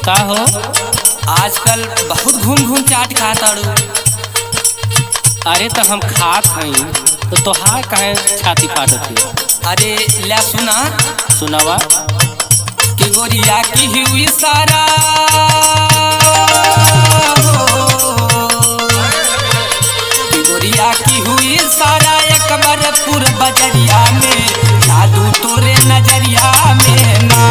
का हो आजकल बहुत घूम घूम चाट खाता रू। अरे तो हम खात हई तो तोहार काहे छाती फाटत है? अरे ले सुना सुनावा कि गोरिया की हुई सारा कि गोरिया की हुई सारा एक बार पूरा बजरिया में जादू तोरे नजरिया में ना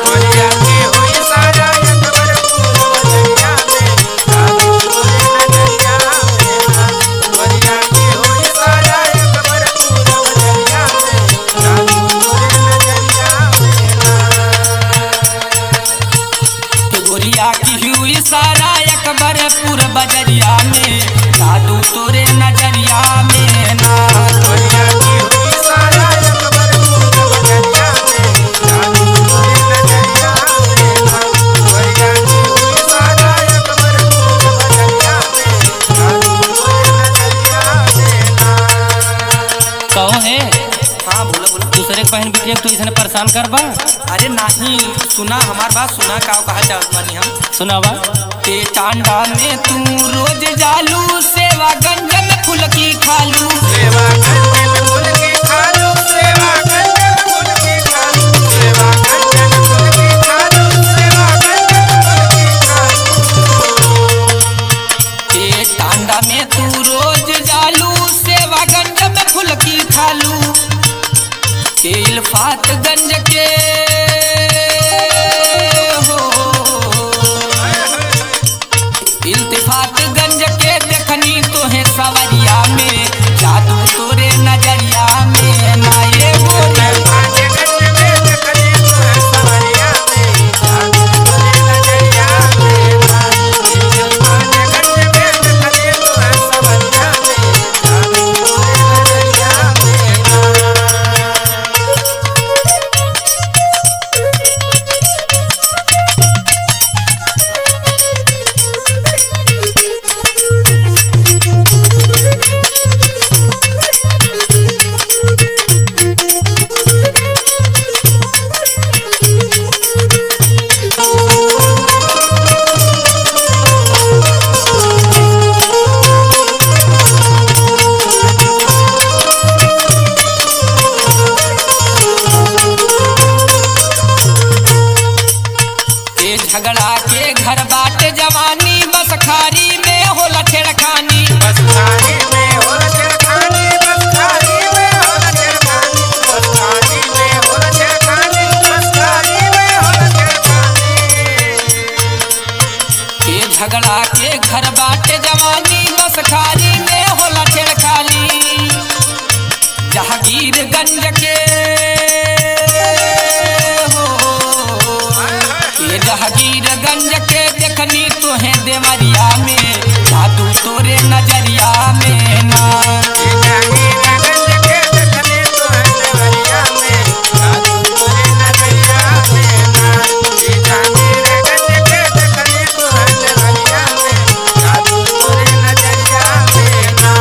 गोरिया की हुई सारा एक बार पूरा बजरिया में जादू तोरे नजरिया में ना गोरिया की हुई सारा एक बार पूरा बजरिया में जादू तोरे नजरिया में ना गोरिया की हुई सारा एक बार पूरा बजरिया में जादू तोरे नजरिया में ना गोरिया की हुई सारा एक बार पूरा बजरिया में जादू तोरे नजरिया में ना गोरिया की हुई सारा एक बार पूरा बजरिया में जादू तोरे नजरिया में ना। कहो है हाँ बोलो बोलो। दूसरे के बहन बिटिया तू इसने परेशान करबा? अरे नहीं सुना हमार बात सुना का कहा चाहत बानी हम सुनावा ते टांडा में तू रोज जालू सेवा गंज में फूल की खालू सेवा गंज में फूल की खालू सेवा गंज में फूल की खालू सेवा गंज में फूल की खालू सेवा गंज में फूल की खालू ते टांडा में तू रोज जालू सेवा गंज में फूल की खालू के इल्फातगंज के इल्तिफातगंज के देखनी तो है सवरिया में जादू तोरे नजरिया में ना ये गोरे इल्तिफातगंज में देखनी तो है सवरिया में जादू तोरे नजरिया में ना इल्तिफातगंज में देखनी तो है सवरिया में जादू तोरे नजरिया में ना। झगड़ा के घर बाट जवानी बस खारी में होला छेड़खानी बस खारी में होला छेड़खानी बस खारी में होला छेड़खानी बस खारी में होला छेड़खानी बस खारी में होला छेड़खानी के झगड़ा के घर बाट जवानी बस खारी में होला छेड़खानी जहांगीरगंज के जहांगीरगंज के देखनी तो है देवरिया में जादू तोरे नजरिया में ना जहांगीरगंज के देखनी तो है देवरिया में जादू तोरे नजरिया में ना जहांगीरगंज के देखनी तो है देवरिया में जादू तोरे नजरिया में ना।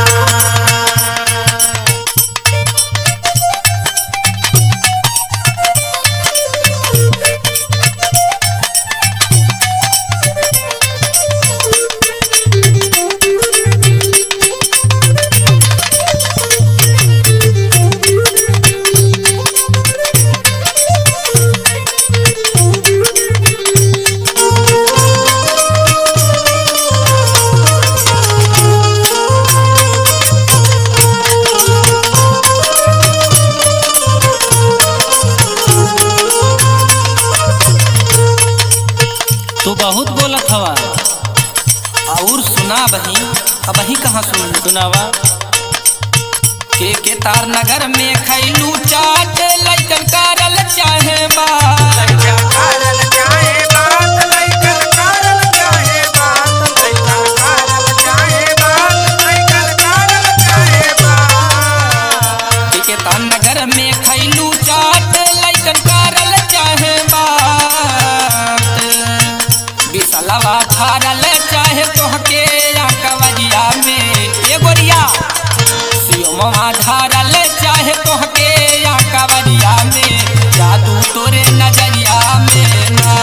तू बहुत बोलत हवा और सुना बही अब ही कहाँ सुन सुनावा के तार नगर में खैलू चाट लइकन कारल चाय नजर में खैलू चाट लइकन करल चाहे बात बिसलवा धारल चाहे तोहके या कवरिया में ए गोरिया सियोमवा धारल चाहे तोहके या कवरिया में जादू तोरे नजरिया में ना